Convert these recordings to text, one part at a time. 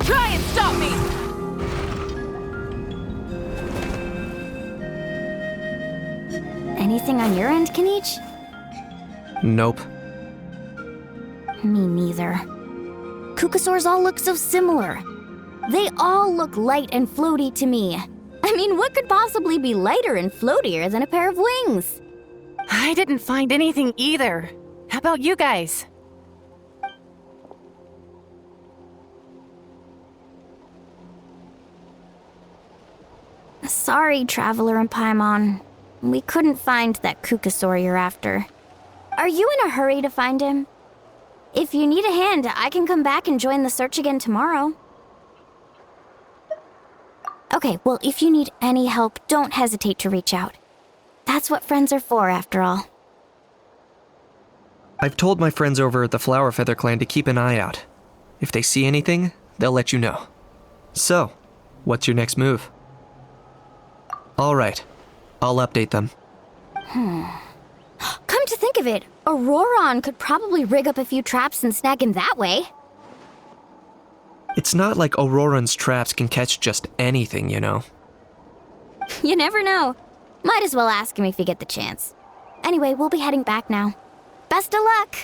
Try and stop me! Anything on your end, Kinich? Nope. Me neither. Kukasaurs all look so similar. They all look light and floaty to me. I mean, what could possibly be lighter and floatier than a pair of wings? I didn't find anything either. How about you guys? Sorry, Traveler and Paimon. We couldn't find that Kukasaur you're after. Are you in a hurry to find him? If you need a hand, I can come back and join the search again tomorrow. Okay, well, if you need any help, don't hesitate to reach out. That's what friends are for, after all. I've told my friends over at the Flower Feather Clan to keep an eye out. If they see anything, they'll let you know. So, what's your next move? All right, I'll update them. Come to think of it, Auroron could probably rig up a few traps and snag him that way. It's not like Auroran's traps can catch just anything, you know. You never know. Might as well ask him if you get the chance. Anyway, we'll be heading back now. Best of luck!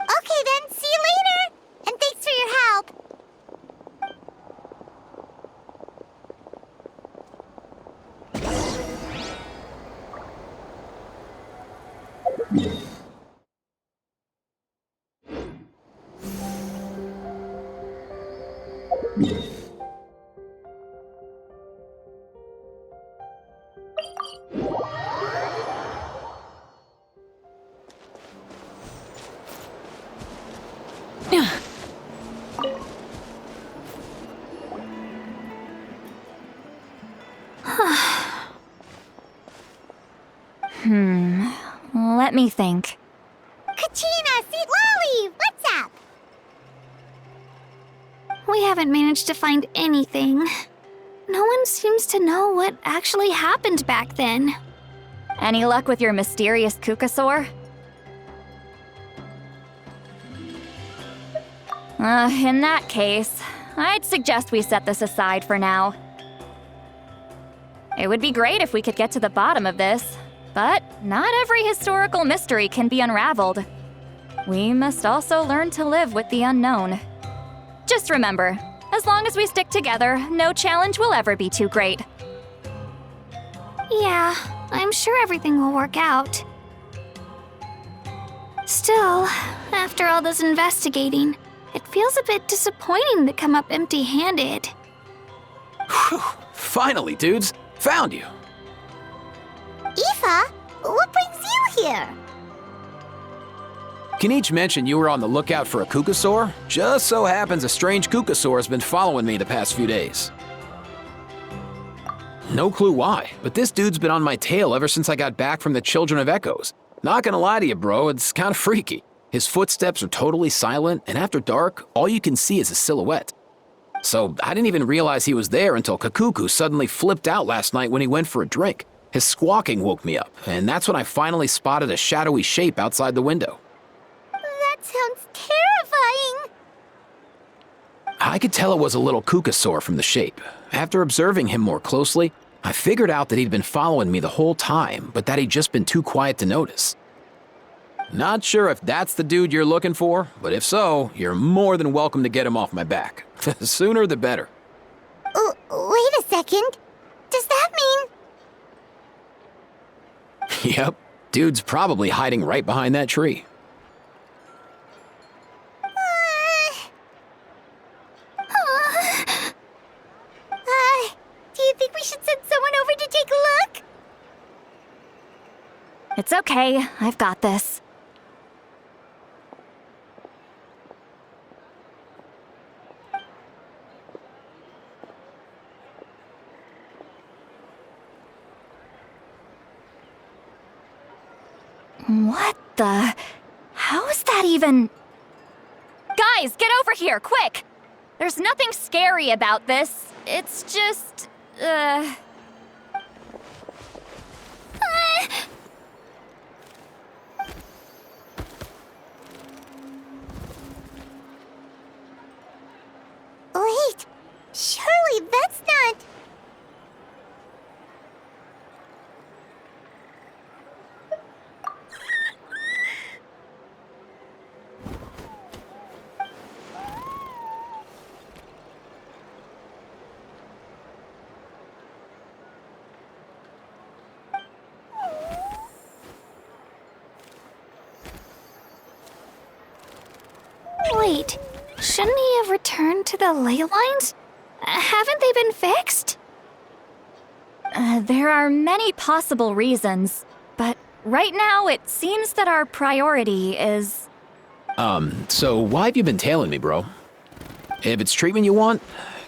Okay then, see you later! And thanks for your help! Let me think. Kachina, Seat Lolly, what's up? We haven't managed to find anything. No one seems to know what actually happened back then. Any luck with your mysterious Kukasaur? In that case, I'd suggest we set this aside for now. It would be great if we could get to the bottom of this, but not every historical mystery can be unraveled. We must also learn to live with the unknown. Just remember, as long as we stick together, no challenge will ever be too great. Yeah, I'm sure everything will work out. Still, after all this investigating, it feels a bit disappointing to come up empty-handed. Whew, finally, dudes. Found you. Aoife, what brings you here? Can each mention you were on the lookout for a Kukasaur? Just so happens a strange Kukasaur has been following me the past few days. No clue why, but this dude's been on my tail ever since I got back from the Children of Echoes. Not gonna lie to you, bro, it's kinda freaky. His footsteps are totally silent, and after dark, all you can see is a silhouette. So I didn't even realize he was there until Kakuku suddenly flipped out last night when he went for a drink. His squawking woke me up, and that's when I finally spotted a shadowy shape outside the window. That sounds terrifying. I could tell it was a little Kukasaur from the shape. After observing him more closely, I figured out that he'd been following me the whole time, but that he'd just been too quiet to notice. Not sure if that's the dude you're looking for, but if so, you're more than welcome to get him off my back. The sooner the better. Wait a second. Does that mean... Yep, dude's probably hiding right behind that tree. Do you think we should send someone over to take a look? It's okay, I've got this. What the... How is that even... Guys, get over here, quick! There's nothing scary about this. It's just... Wait, shouldn't he have returned to the ley lines? Haven't they been fixed? There are many possible reasons, but right now it seems that our priority is... So why have you been tailing me, bro? If it's treatment you want,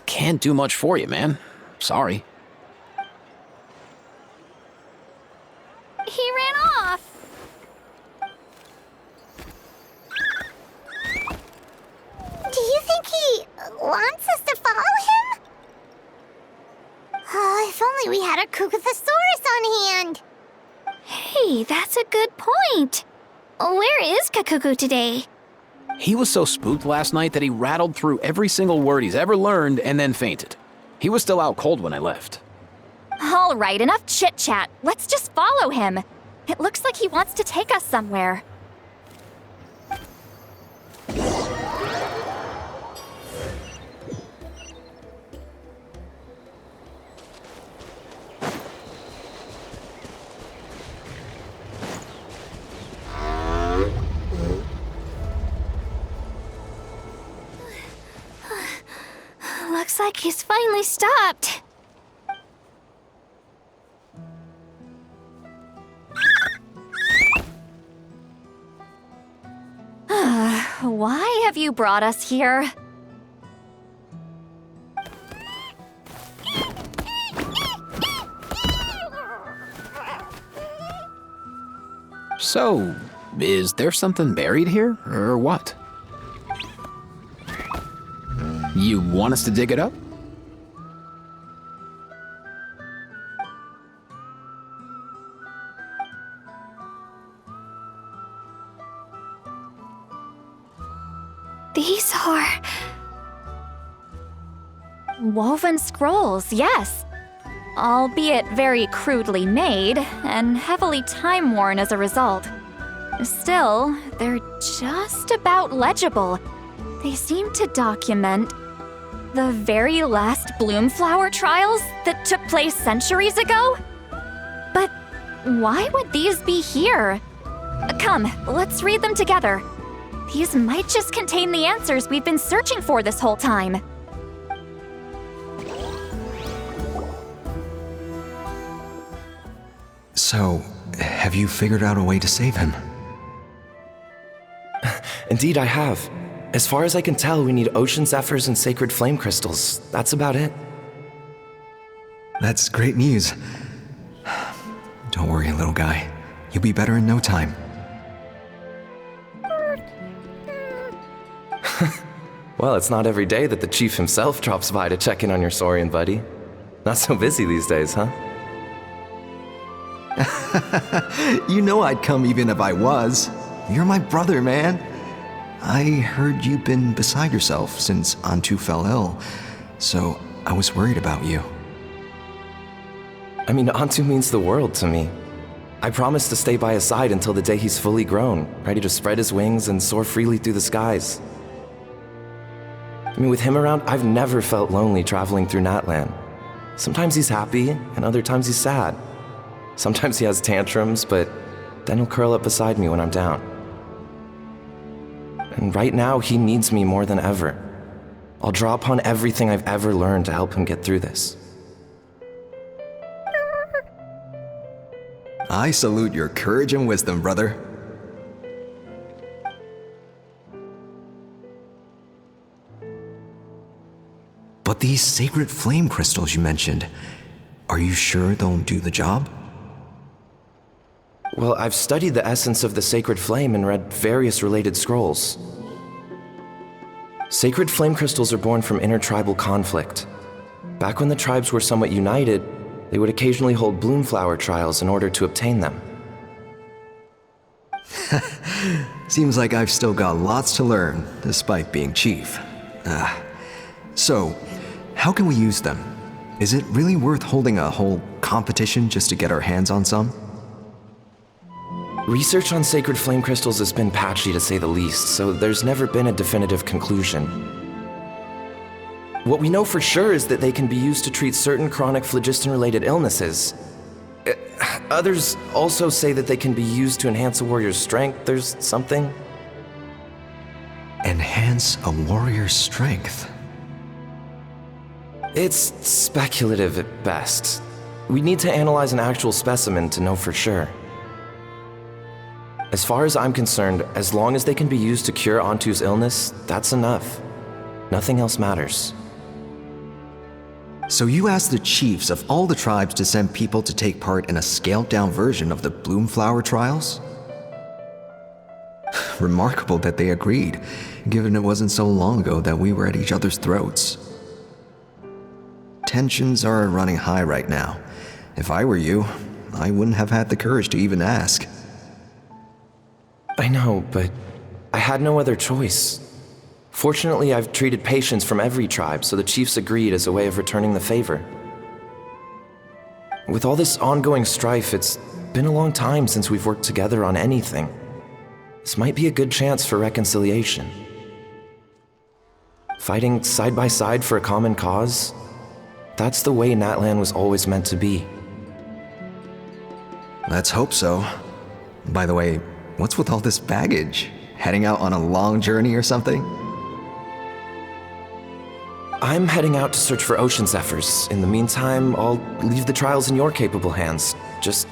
can't do much for you, man. Sorry. He ran off. Do you think he wants us to follow him? Oh, if only we had a Kukathosaurus on hand. Hey, that's a good point. Where is Kakuku today? He was so spooked last night that he rattled through every single word he's ever learned and then fainted. He was still out cold when I left. All right, enough chit-chat. Let's just follow him. It looks like he wants to take us somewhere. Looks like he's finally stopped. Why have you brought us here? So, is there something buried here, or what? You want us to dig it up? These are... Woven scrolls, yes. Albeit very crudely made, and heavily time-worn as a result. Still, they're just about legible. They seem to document the very last bloomflower trials that took place centuries ago? But why would these be here? Come, let's read them together. These might just contain the answers we've been searching for this whole time. So, have you figured out a way to save him? Indeed, I have. As far as I can tell, we need ocean zephyrs and sacred flame crystals. That's about it. That's great news. Don't worry, little guy. You'll be better in no time. Well, it's not every day that the chief himself drops by to check in on your Saurian buddy. Not so busy these days, huh? You know I'd come even if I was. You're my brother, man. I heard you've been beside yourself since Antu fell ill, so I was worried about you. I mean, Antu means the world to me. I promised to stay by his side until the day he's fully grown, ready to spread his wings and soar freely through the skies. I mean, with him around, I've never felt lonely traveling through Natlan. Sometimes he's happy, and other times he's sad. Sometimes he has tantrums, but then he'll curl up beside me when I'm down. And right now, he needs me more than ever. I'll draw upon everything I've ever learned to help him get through this. I salute your courage and wisdom, brother. But these sacred flame crystals you mentioned, are you sure they'll do the job? Well, I've studied the essence of the sacred flame and read various related scrolls. Sacred flame crystals are born from intertribal conflict. Back when the tribes were somewhat united, they would occasionally hold bloomflower trials in order to obtain them. Seems like I've still got lots to learn, despite being chief. So, how can we use them? Is it really worth holding a whole competition just to get our hands on some? Research on sacred flame crystals has been patchy to say the least, so there's never been a definitive conclusion. What we know for sure is that they can be used to treat certain chronic phlogiston-related illnesses. Others also say that they can be used to enhance a warrior's strength or something. Enhance a warrior's strength. It's speculative at best. We need to analyze an actual specimen to know for sure. As far as I'm concerned, as long as they can be used to cure Antu's illness, that's enough. Nothing else matters. So you asked the chiefs of all the tribes to send people to take part in a scaled-down version of the Bloomflower trials? Remarkable that they agreed, given it wasn't so long ago that we were at each other's throats. Tensions are running high right now. If I were you, I wouldn't have had the courage to even ask. I know, but I had no other choice. Fortunately, I've treated patients from every tribe, so the chiefs agreed as a way of returning the favor. With all this ongoing strife, it's been a long time since we've worked together on anything. This might be a good chance for reconciliation. Fighting side by side for a common cause? That's the way Natlan was always meant to be. Let's hope so. By the way, what's with all this baggage? Heading out on a long journey or something? I'm heading out to search for Ocean Zephyrs. In the meantime, I'll leave the trials in your capable hands. Just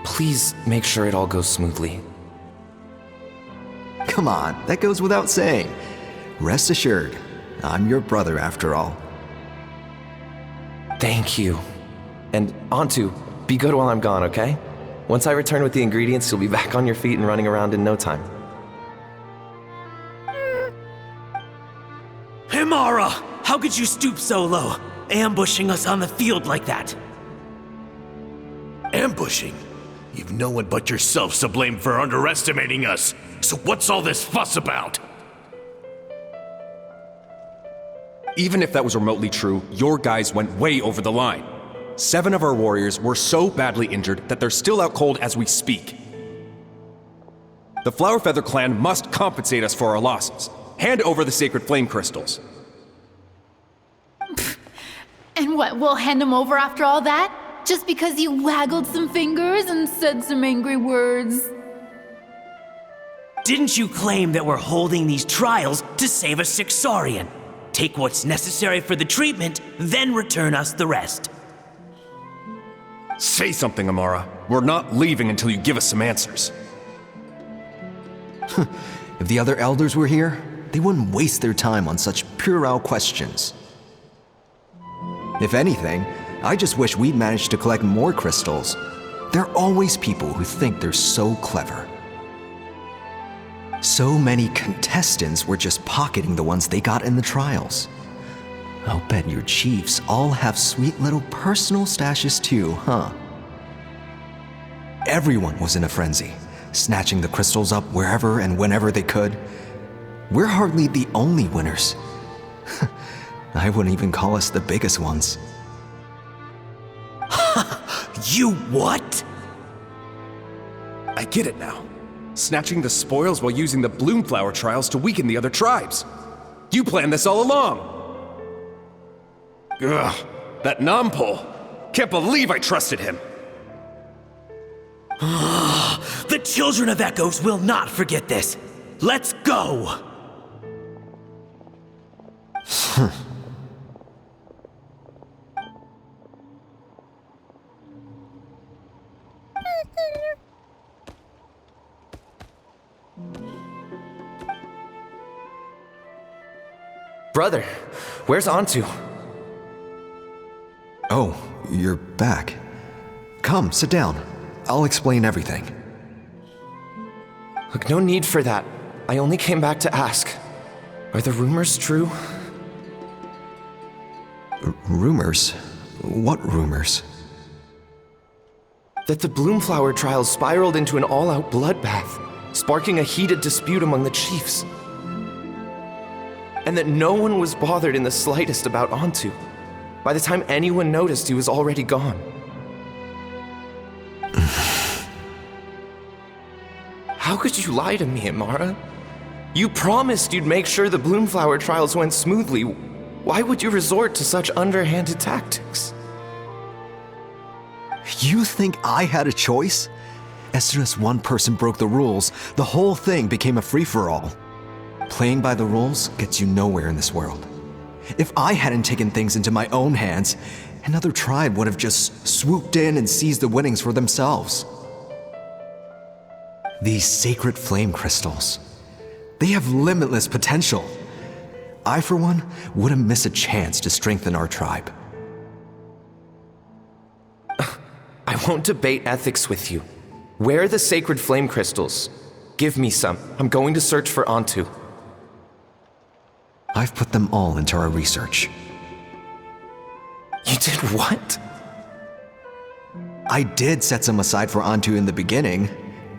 please make sure it all goes smoothly. Come on, that goes without saying. Rest assured, I'm your brother after all. Thank you. And Antu, be good while I'm gone, okay? Once I return with the ingredients, you'll be back on your feet and running around in no time. Himara! How could you stoop so low, ambushing us on the field like that? Ambushing? You've no one but yourselves to blame for underestimating us. So what's all this fuss about? Even if that was remotely true, your guys went way over the line. 7 of our warriors were so badly injured that they're still out cold as we speak. The Flower Feather clan must compensate us for our losses. Hand over the sacred flame crystals. And what, we'll hand them over after all that? Just because you waggled some fingers and said some angry words? Didn't you claim that we're holding these trials to save a sick Saurian? Take what's necessary for the treatment, then return us the rest. Say something, Amara. We're not leaving until you give us some answers. If the other elders were here, they wouldn't waste their time on such puerile questions. If anything, I just wish we'd managed to collect more crystals. There are always people who think they're so clever. So many contestants were just pocketing the ones they got in the trials. I'll bet your chiefs all have sweet little personal stashes too, huh? Everyone was in a frenzy, snatching the crystals up wherever and whenever they could. We're hardly the only winners. I wouldn't even call us the biggest ones. You what? I get it now. Snatching the spoils while using the Bloomflower trials to weaken the other tribes. You planned this all along. Ugh, that Nampol. Can't believe I trusted him. The Children of Echoes will not forget this. Let's go! Brother, where's Antu? Oh, you're back. Come, sit down. I'll explain everything. Look, no need for that. I only came back to ask. Are the rumors true? Rumors? What rumors? That the Bloomflower trials spiraled into an all-out bloodbath, sparking a heated dispute among the chiefs. And that no one was bothered in the slightest about Antu. By the time anyone noticed, he was already gone. How could you lie to me, Amara? You promised you'd make sure the Bloomflower trials went smoothly. Why would you resort to such underhanded tactics? You think I had a choice? As soon as one person broke the rules, the whole thing became a free-for-all. Playing by the rules gets you nowhere in this world. If I hadn't taken things into my own hands, another tribe would have just swooped in and seized the winnings for themselves. These sacred flame crystals, they have limitless potential. I, for one, wouldn't miss a chance to strengthen our tribe. I won't debate ethics with you. Where are the sacred flame crystals? Give me some. I'm going to search for Antu. I've put them all into our research. You did what? I did set some aside for Antu in the beginning,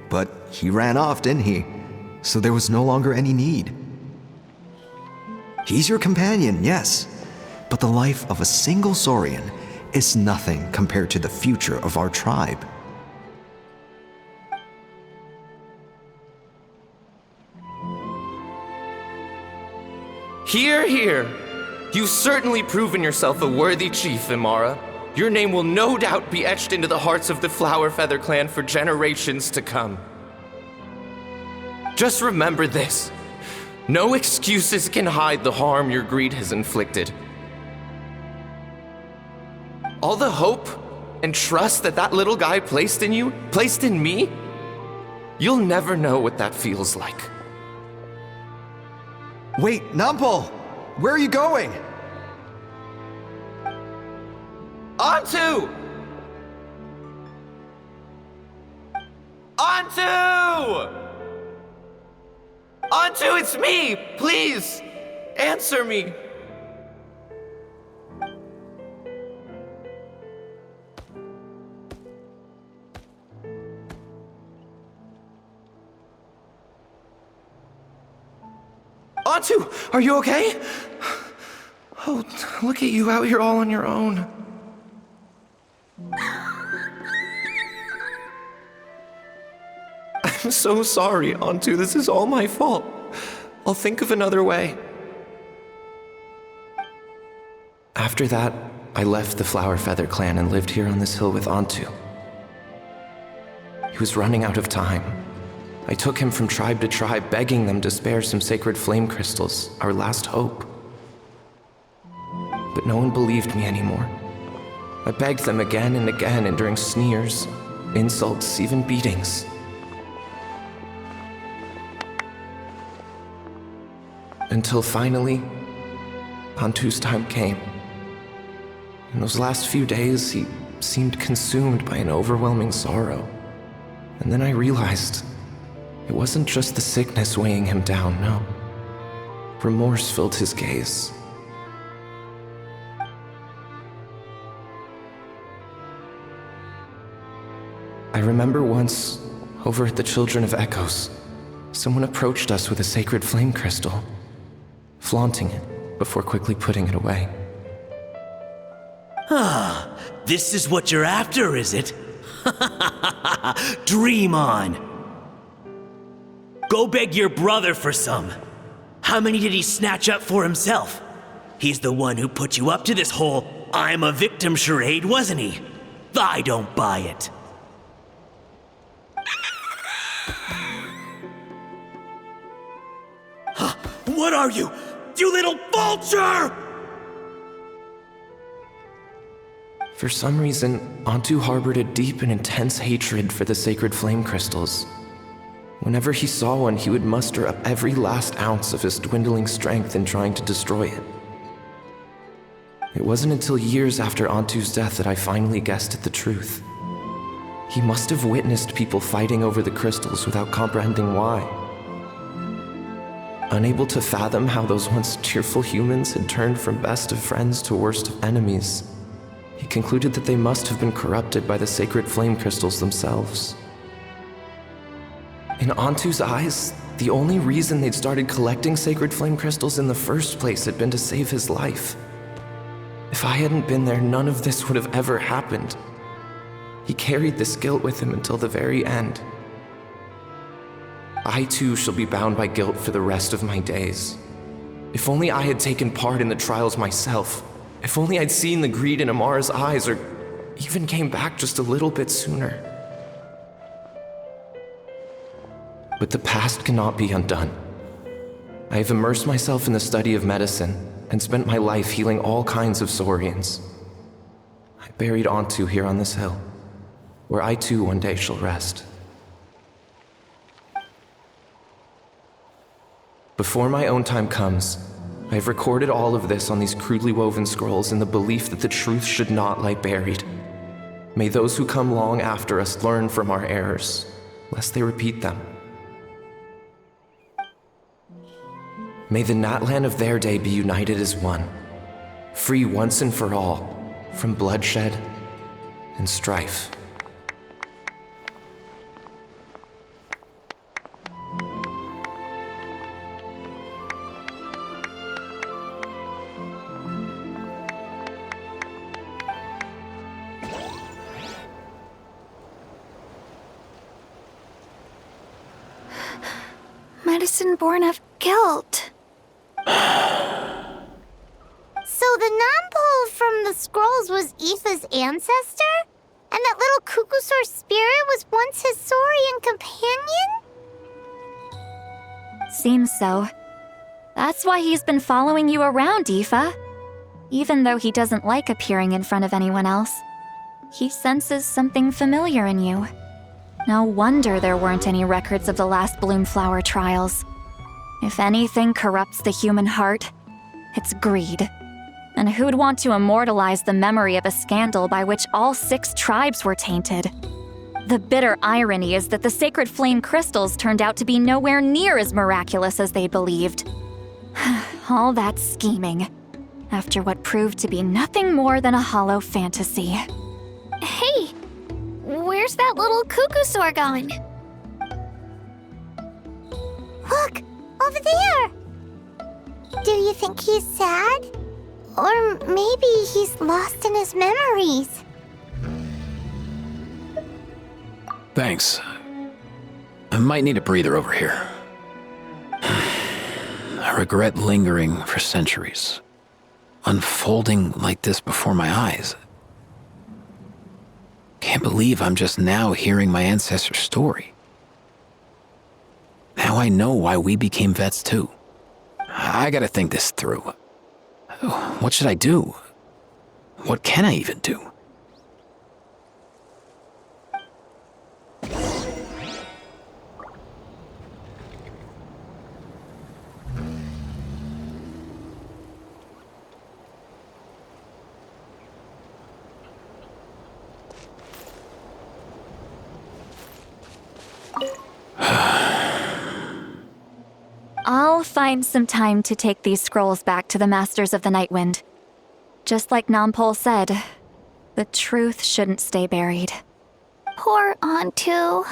but he ran off, didn't he? So there was no longer any need. He's your companion, yes, but the life of a single Saurian is nothing compared to the future of our tribe. Hear, hear. You've certainly proven yourself a worthy chief, Imara. Your name will no doubt be etched into the hearts of the Flower Feather clan for generations to come. Just remember this. No excuses can hide the harm your greed has inflicted. All the hope and trust that little guy placed in you, placed in me, you'll never know what that feels like. Wait, Nampal! Where are you going? Antu! Antu! Antu, it's me! Please! Answer me! Antu, are you okay? Oh, look at you out here all on your own. I'm so sorry, Antu. This is all my fault. I'll think of another way. After that, I left the Flower Feather clan and lived here on this hill with Antu. He was running out of time. I took him from tribe to tribe, begging them to spare some sacred flame crystals, our last hope. But no one believed me anymore. I begged them again and again, enduring sneers, insults, even beatings. Until finally, Antu's time came. In those last few days, he seemed consumed by an overwhelming sorrow. And then I realized it wasn't just the sickness weighing him down, no. Remorse filled his gaze. I remember once, over at the Children of Echoes, someone approached us with a sacred flame crystal, flaunting it before quickly putting it away. Ah, this is what you're after, is it? Dream on. Go beg your brother for some. How many did he snatch up for himself? He's the one who put you up to this whole I'm a victim charade, wasn't he? I don't buy it. What are you? You little vulture! For some reason, Antu harbored a deep and intense hatred for the sacred flame crystals. Whenever he saw one, he would muster up every last ounce of his dwindling strength in trying to destroy it. It wasn't until years after Antu's death that I finally guessed at the truth. He must have witnessed people fighting over the crystals without comprehending why. Unable to fathom how those once cheerful humans had turned from best of friends to worst of enemies, he concluded that they must have been corrupted by the sacred flame crystals themselves. In Antu's eyes, the only reason they'd started collecting sacred flame crystals in the first place had been to save his life. If I hadn't been there, none of this would have ever happened. He carried this guilt with him until the very end. I too shall be bound by guilt for the rest of my days. If only I had taken part in the trials myself. If only I'd seen the greed in Amara's eyes, or even came back just a little bit sooner. But the past cannot be undone. I have immersed myself in the study of medicine and spent my life healing all kinds of saurians. I buried Ontu here on this hill, where I too one day shall rest. Before my own time comes, I have recorded all of this on these crudely woven scrolls in the belief that the truth should not lie buried. May those who come long after us learn from our errors, lest they repeat them. May the Natlan of their day be united as one, free once and for all from bloodshed and strife. Medicine born of guilt. So the non-pole from the scrolls was Aoife's ancestor? And that little Kukusaur spirit was once his saurian companion? Seems so. That's why he's been following you around, Aoife. Even though he doesn't like appearing in front of anyone else, he senses something familiar in you. No wonder there weren't any records of the last Bloomflower trials. If anything corrupts the human heart, it's greed. And who'd want to immortalize the memory of a scandal by which all 6 tribes were tainted? The bitter irony is that the sacred flame crystals turned out to be nowhere near as miraculous as they believed. All that scheming, after what proved to be nothing more than a hollow fantasy. Hey, where's that little Kukusaur going? Look, over there! Do you think he's sad? Or maybe he's lost in his memories? Thanks. I might need a breather over here. I regret lingering for centuries, unfolding like this before my eyes. Can't believe I'm just now hearing my ancestor's story. Now I know why we became vets too. I gotta think this through. What should I do? What can I even do? I'll find some time to take these scrolls back to the Masters of the Nightwind. Just like Nampol said, the truth shouldn't stay buried. Poor Ontu.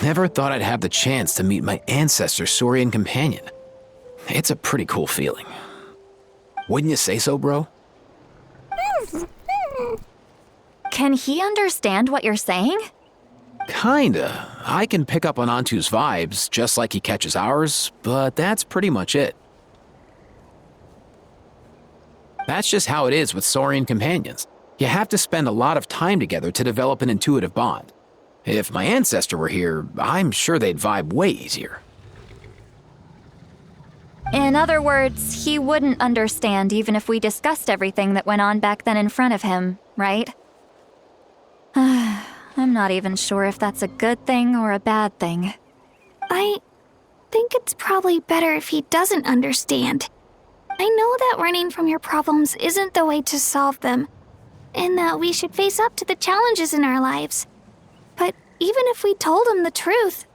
Never thought I'd have the chance to meet my ancestor Saurian companion. It's a pretty cool feeling. Wouldn't you say so, bro? Can he understand what you're saying? Kinda. I can pick up on Antu's vibes, just like he catches ours, but that's pretty much it. That's just how it is with Saurian companions. You have to spend a lot of time together to develop an intuitive bond. If my ancestor were here, I'm sure they'd vibe way easier. In other words, he wouldn't understand even if we discussed everything that went on back then in front of him, right? I'm not even sure if that's a good thing or a bad thing. I think it's probably better if he doesn't understand. I know that running from your problems isn't the way to solve them, and that we should face up to the challenges in our lives. But even if we told him the truth,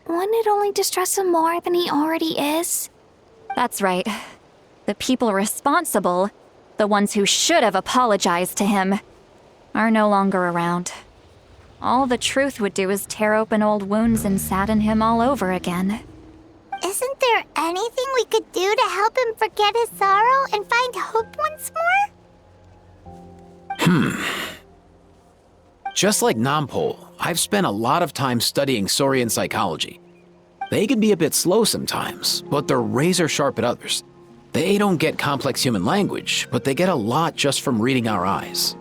wouldn't it only distress him more than he already is? That's right. The people responsible, the ones who should have apologized to him, are no longer around. All the truth would do is tear open old wounds and sadden him all over again. Isn't there anything we could do to help him forget his sorrow and find hope once more? Just like Nampol, I've spent a lot of time studying Saurian psychology. They can be a bit slow sometimes, but they're razor sharp at others. They don't get complex human language, but they get a lot just from reading our eyes.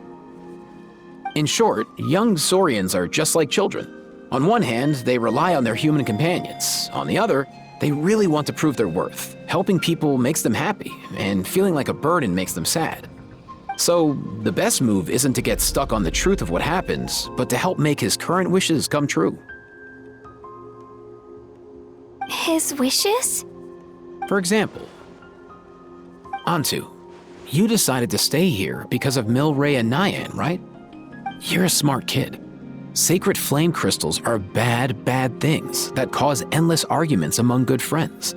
In short, young Saurians are just like children. On one hand, they rely on their human companions. On the other, they really want to prove their worth. Helping people makes them happy, and feeling like a burden makes them sad. So, the best move isn't to get stuck on the truth of what happened, but to help make his current wishes come true. His wishes? For example, Antu, you decided to stay here because of Milray and Nyan, right? You're a smart kid. Sacred flame crystals are bad, bad things that cause endless arguments among good friends.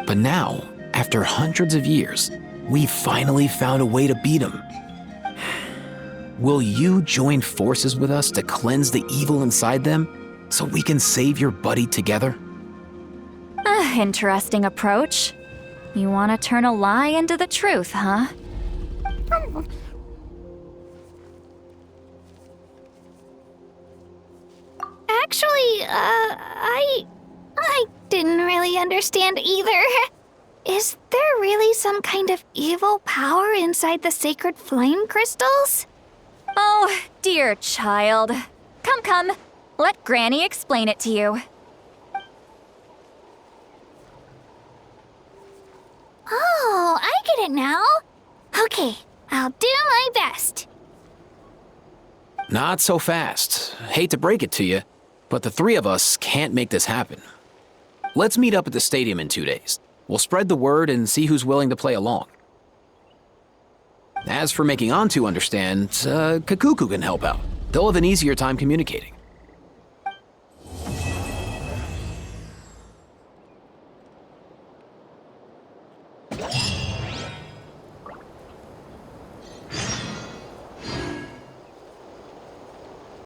But now, after hundreds of years, we finally found a way to beat them. Will you join forces with us to cleanse the evil inside them so we can save your buddy together? Interesting approach. You want to turn a lie into the truth, huh? Actually, I didn't really understand either. Is there really some kind of evil power inside the sacred flame crystals? Oh, dear child. Come. Let Granny explain it to you. Oh, I get it now. Okay, I'll do my best. Not so fast. Hate to break it to you, but the three of us can't make this happen. Let's meet up at the stadium in 2 days. We'll spread the word and see who's willing to play along. As for making Antu understand, Kakuku can help out. They'll have an easier time communicating.